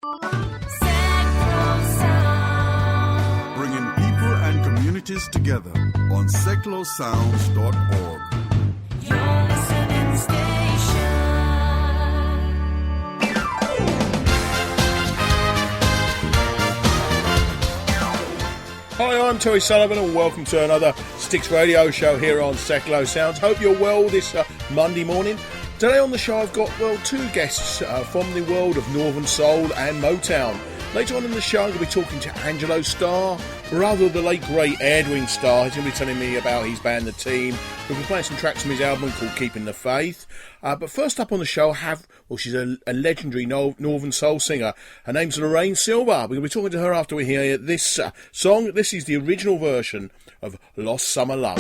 Bringing people and communities together on seclosounds.org. Your listening station. Hi, I'm Terry Sullivan and welcome to another Sticks Radio show here on Seclo Sounds. Hope you're well this Monday morning. Today on the show I've got, two guests from the world of Northern Soul and Motown. Later on in the show I'm going to be talking to Angelo Starr, brother of the late great Edwin Starr. He's going to be telling me about his band The Team. We'll be playing some tracks from his album called Keeping the Faith. But first up on the show she's a legendary Northern Soul singer. Her name's Lorraine Silver. We're going to be talking to her after we hear this song. This is the original version of Lost Summer Love.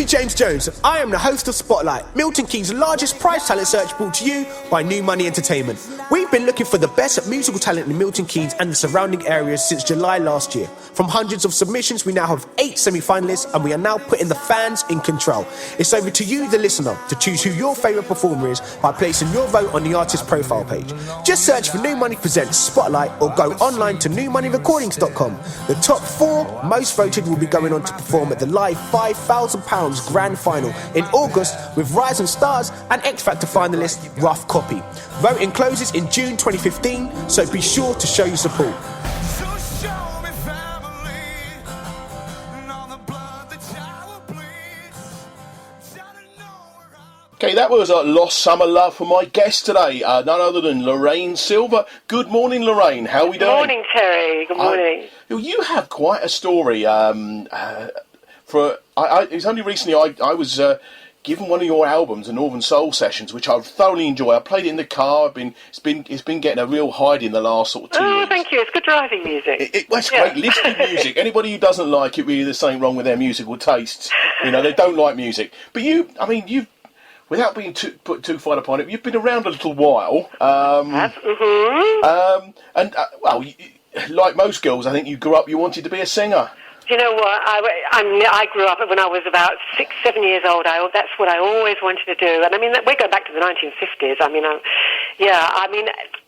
James Jones, and I am the host of Spotlight, Milton Keynes' largest prize talent search, brought to you by New Money Entertainment. We've been looking for the best musical talent in Milton Keynes and the surrounding areas since July last year. From hundreds of submissions, we now have 8 semi-finalists, and we are now putting the fans in control. It's over to you, the listener, to choose who your favourite performer is by placing your vote on the artist profile page. Just search for New Money Presents Spotlight or go online to newmoneyrecordings.com. The top 4 most voted will be going on to perform at the live £5,000 grand final in August with Rising Stars and X Factor finalist Rough Copy. Voting closes in June 2015, so be sure to show your support. Okay, that was Lost Summer Love for my guest today, none other than Lorraine Silver. Good morning, Lorraine. How are we doing? Good morning, Terry. Good morning. You have quite a story. It was only recently I was given one of your albums, the Northern Soul Sessions, which I thoroughly enjoy. I played it in the car. It's been getting a real hide in the last sort of 2 years. Oh, thank you. It's good driving music. It's great listening music. Anybody who doesn't like it, really, there's something wrong with their musical tastes. They don't like music. But you've, without being put too fine upon it, you've been around a little while. Like most girls, I think you grew up, you wanted to be a singer. You know what? I grew up when I was about 6-7 years old. That's what I always wanted to do. And we're going back to the 1950s.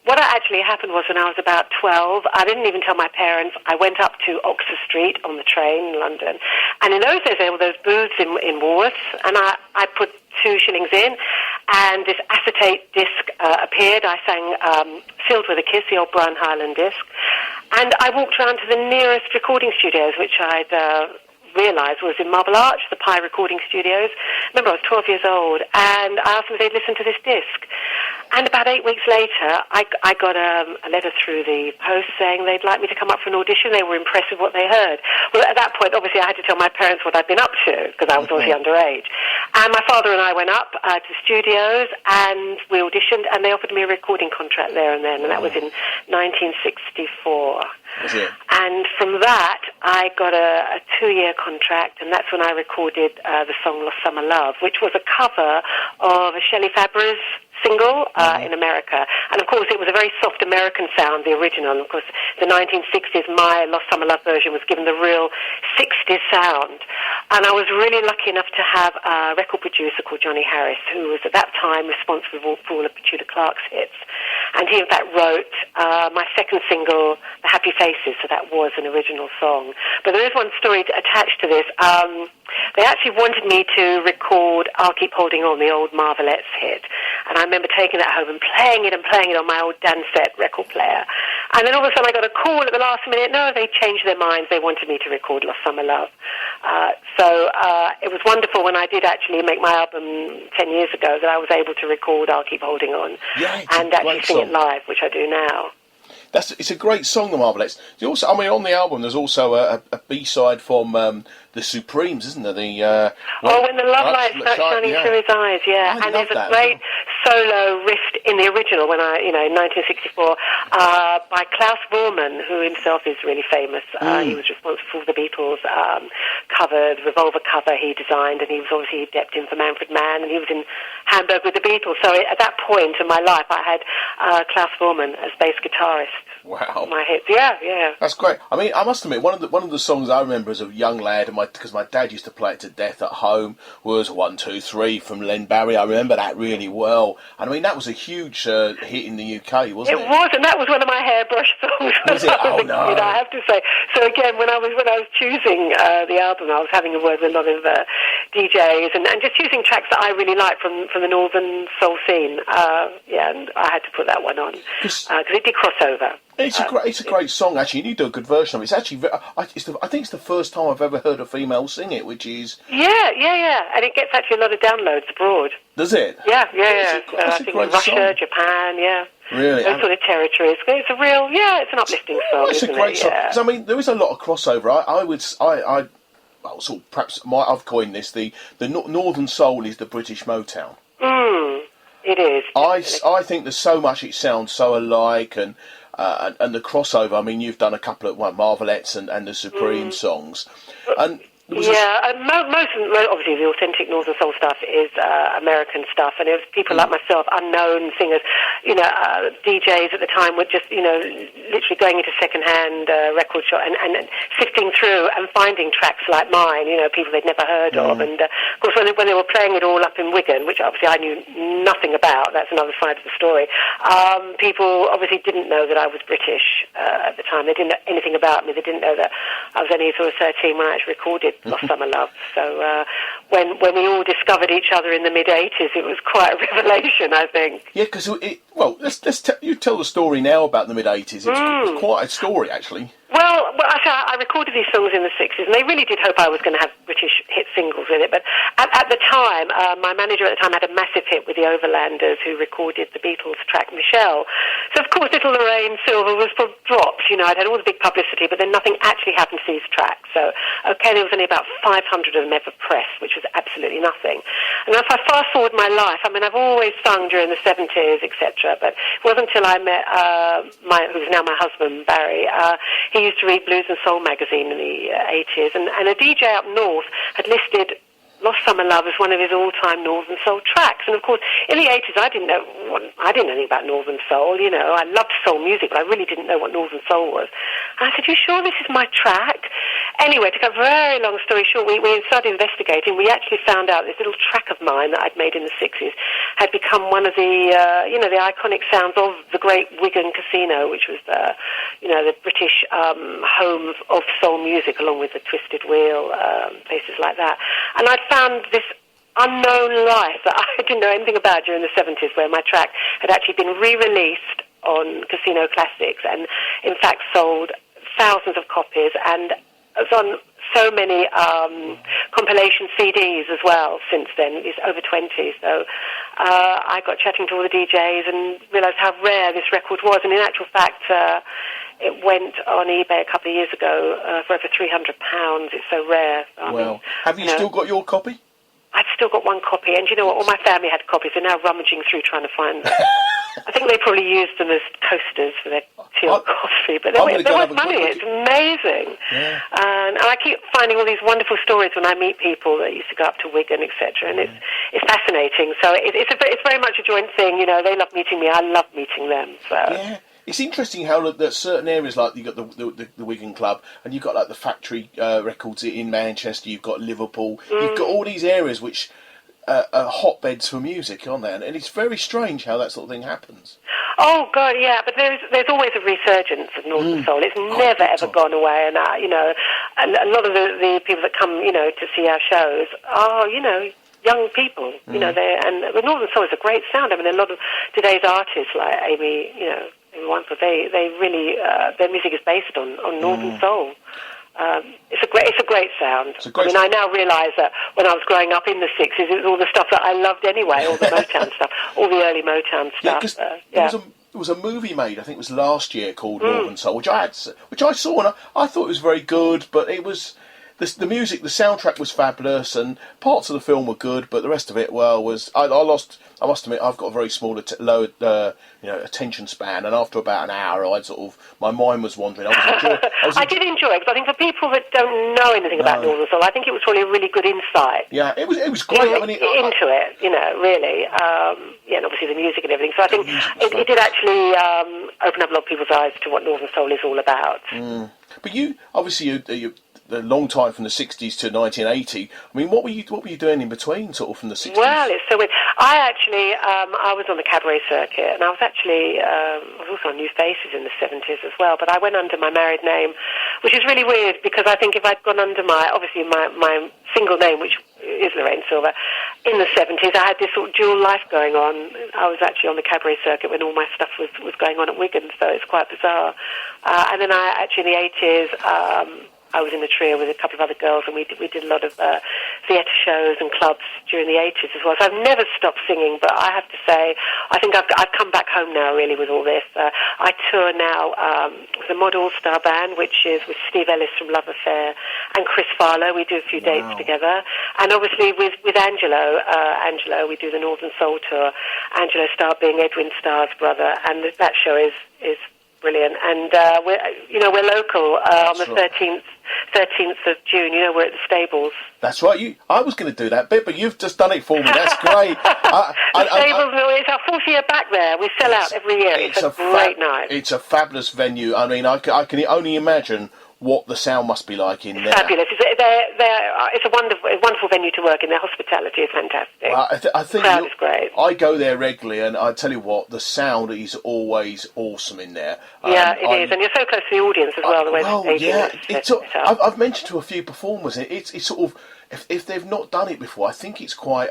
What actually happened was when I was about 12, I didn't even tell my parents. I went up to Oxford Street on the train in London. And in those days, there were those booths in Woolworths. And I put 2 shillings in, and this acetate disc appeared. I sang Filled with a Kiss, the old Brian Hyland disc. And I walked around to the nearest recording studios, which I'd realised was in Marble Arch, the Pi Recording Studios. Remember, I was 12 years old, and I asked them if they'd listen to this disc. And about 8 weeks later, I got a letter through the post saying they'd like me to come up for an audition. They were impressed with what they heard. Well, at that point, obviously, I had to tell my parents what I'd been up to, because I was obviously underage. And my father and I went up to studios, and we auditioned, and they offered me a recording contract there and then, and that was in 1964. And from that, I got a 2-year contract, and that's when I recorded the song Lost Summer Love, which was a cover of a Shelley Fabares single in America. And of course, it was a very soft American sound, the original. And of course, the 1960s, my Lost Summer Love version was given the real 60s sound. And I was really lucky enough to have a record producer called Johnny Harris, who was at that time responsible for all of Petula Clark's hits. And he, in fact, wrote my second single, The Happy Faces, so that was an original song. But there is one story attached to this. They actually wanted me to record I'll Keep Holding On, the old Marvelettes hit. And I remember taking that home and playing it on my old Dansette record player. And then all of a sudden I got a call at the last minute. No, they changed their minds. They wanted me to record Lost Summer Love. So it was wonderful when I did actually make my album 10 years ago that I was able to record I'll Keep Holding On and actually sing it live, which I do now. It's a great song, the Marvelettes. Also, I mean, on the album, there's also a B-side from the Supremes, isn't there? When the love light starts shining through his eyes, yeah. And there's a great solo riff in the original, in 1964, by Klaus Voormann, who himself is really famous. He was responsible for the Beatles Revolver cover he designed, and he was obviously adept in for Manfred Mann, and he was in Hamburg with the Beatles. So at that point in my life, I had Klaus Voormann as bass guitarist. Wow. My hits, yeah. That's great. I mean, I must admit, one of the songs I remember as a young lad, because my dad used to play it to death at home, was 1, 2, 3 from Len Barry. I remember that really well. And I mean, that was a huge hit in the UK, wasn't it? It was, and that was one of my hairbrush songs. Was it? Oh, no. I have to say. So again, when I was choosing the album, I was having a word with a lot of DJs and just choosing tracks that I really liked from the Northern Soul scene. And I had to put that one on because it did cross over. It's a great song, actually. You need to do a good version of it. It's actually, I think it's the first time I've ever heard a female sing it, which is... Yeah. And it gets actually a lot of downloads abroad. Does it? Yeah. I think in Russia, Japan, Really? Those sort of territories. It's a real, it's an uplifting song, it's a great song. Yeah. So, I mean, there is a lot of crossover. I've coined this, the Northern Soul is the British Motown. It is. I think there's so much, it sounds so alike, and the crossover. I mean, you've done a couple of Marvelettes and the Supreme songs, and most obviously the authentic Northern Soul stuff is American stuff, and it was people like myself, unknown singers, DJs at the time were just literally going into second-hand record shop and sifting through and finding tracks like mine, people they'd never heard of, and of course when they were playing it all up in Wigan, which obviously I knew nothing about, that's another side of the story, people obviously didn't know that I was British at the time. They didn't know anything about me. They didn't know that I was only sort of 13 when I actually recorded Lost Summer Love. So when we all discovered each other in the mid-'80s, it was quite a revelation, I think. Yeah, because you tell the story now about the mid-'80s. It's quite a story, actually. Well, I recorded these songs in the 60s, and they really did hope I was going to have British hit singles with it. But at the time, my manager at the time had a massive hit with the Overlanders, who recorded the Beatles track Michelle. So, of course, little Lorraine Silver was dropped. I'd had all the big publicity, but then nothing actually happened to these tracks. So, there was only about 500 of them ever pressed, which was absolutely nothing. And if I fast-forward my life, I mean, I've always sung during the 70s, etc., but it wasn't until I met who's now my husband, Barry. He used to read Blues and Soul magazine in the 80s, and a DJ up north had listed Lost Summer Love as one of his all-time Northern Soul tracks. And of course, in the 80s, I didn't know anything about Northern Soul. I loved soul music, but I really didn't know what Northern Soul was. And I said, "You sure this is my track?" Anyway, to cut a very long story short, we started investigating. We actually found out this little track of mine that I'd made in the 60s had become one of the iconic sounds of the great Wigan Casino, which was the British home of soul music, along with the Twisted Wheel, places like that. And I'd found this unknown life that I didn't know anything about during the 70s, where my track had actually been re-released on Casino Classics and, in fact, sold thousands of copies, and it was on so many compilation CDs as well since then. It's over 20. So I got chatting to all the DJs and realised how rare this record was. And in actual fact, it went on eBay a couple of years ago for over £300. It's so rare. Well, have you still got your copy? I've still got one copy, and you know what? All my family had copies. They're now rummaging through trying to find them. I think they probably used them as coasters for their tea or coffee, but they're worth money. It's amazing. Yeah. And I keep finding all these wonderful stories when I meet people that used to go up to Wigan, etc. And it's fascinating. So it's very much a joint thing. You know, they love meeting me. I love meeting them. So. Yeah. It's interesting how there's certain areas, like you've got the Wigan Club, and you've got like the Factory Records in Manchester, you've got Liverpool, you've got all these areas which are hotbeds for music, aren't they? And it's very strange how that sort of thing happens. Oh God, yeah, but there's always a resurgence of Northern Soul. It's never ever gone away, and you know, a lot of the people that come, you know, to see our shows are, you know, young people. You know, and the Northern Soul is a great sound. I mean, a lot of today's artists like Amy, you know. They really their music is based on Northern Soul. It's a great sound. I mean, I now realise that when I was growing up in the 60s, it was all the stuff that I loved anyway, all the Motown stuff, all the early Motown stuff. There was a movie made, I think it was last year, called Northern Soul, which I saw, and I thought it was very good, but it was. The music, the soundtrack was fabulous, and parts of the film were good, but the rest of it, was. I must admit, I've got a very small, low, attention span, and after about an hour, my mind was wandering. I did enjoy it, because I think for people that don't know anything about Northern Soul, I think it was probably a really good insight. Yeah, it was great. Into it, you know, really. And obviously the music and everything. So I think it did actually open up a lot of people's eyes to what Northern Soul is all about. But you, obviously, you a long time from the 60s to 1980. I mean, what were you doing in between, sort of from the 60s? Well, it's so weird. I actually, I was on the cabaret circuit, and I was actually, I was also on New Faces in the 70s as well, but I went under my married name, which is really weird, because I think if I'd gone under my single name, which is Lorraine Silver, in the 70s, I had this sort of dual life going on. I was actually on the cabaret circuit when all my stuff was going on at Wigan, so it's quite bizarre. And then I actually, in the 80s, I was in a trio with a couple of other girls, and we did a lot of theatre shows and clubs during the 80s as well. So I've never stopped singing, but I have to say, I think I've come back home now, really, with all this. I tour now with the Mod All-Star Band, which is with Steve Ellis from Love Affair and Chris Farlow. We do a few dates together. And obviously with Angelo, we do the Northern Soul Tour. Angelo Starr being Edwin Starr's brother, and that show is brilliant. And we're local on the 13th of June. You know, we're at the Stables. That's right. I was going to do that bit, but you've just done it for me. That's great. Stables, it's our fourth year back there. We sell out every year. It's a great night. It's a fabulous venue. I mean, I can only imagine what the sound must be like in there. Fabulous. It's a wonderful venue to work in. Their hospitality is fantastic. I think crowd is great. I go there regularly, and I tell you what, the sound is always awesome in there. Yeah, it is, and you're so close to the audience as well. The way the stadium is. I've mentioned to a few performers, it's sort of, if they've not done it before, I think it's quite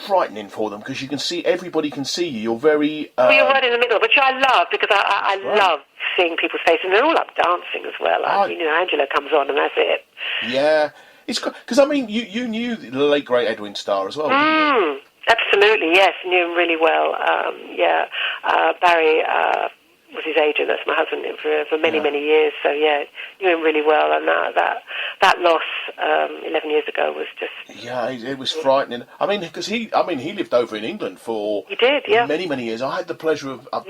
frightening for them, because everybody can see you. You're very. Well, you're right in the middle, which I love, because I love seeing people's faces, and they're all up dancing as well. Angelo comes on, and that's it. Yeah, it's because I mean, you knew the late great Edwin Starr as well, didn't you? Absolutely, yes, knew him really well. Barry was his agent. That's my husband for many years. So yeah, knew him really well, and that loss 11 years ago was just it was frightening. I mean, because he lived over in England for many years. I had the pleasure of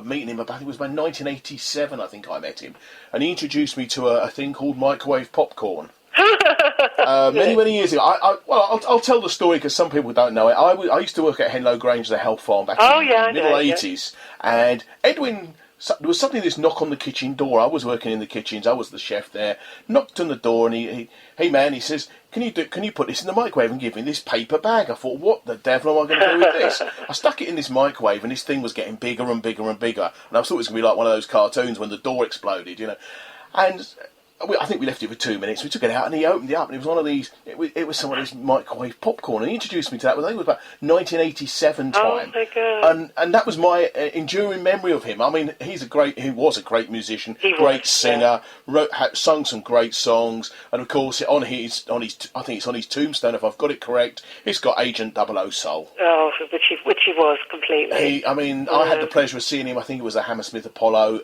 meeting him. I think it was about 1987. I think I met him, and he introduced me to a thing called microwave popcorn. Many years ago. I'll tell the story, because some people don't know it. I used to work at Henlow Grange, the health farm, back in the middle 80s, and Edwin. There was suddenly this knock on the kitchen door. I was working in the kitchens. I was the chef there. Knocked on the door, and he hey man, he says, can you put this in the microwave and give me this paper bag? I thought, what the devil am I going to do with this? I stuck it in this microwave, and this thing was getting bigger and bigger and bigger. And I thought it was going to be like one of those cartoons when the door exploded, you know. And I think we left it for 2 minutes. We took it out and he opened it up, and it was one of these. It was some of this microwave popcorn, and he introduced me to that. I think it was about 1987 time. Oh my God! And that was my enduring memory of him. I mean, he was a great musician, great singer, sung some great songs, and of course on his I think it's on his tombstone, if I've got it correct, it's got Agent 00 Soul. Oh, which he was completely. I had the pleasure of seeing him. I think it was a Hammersmith Apollo.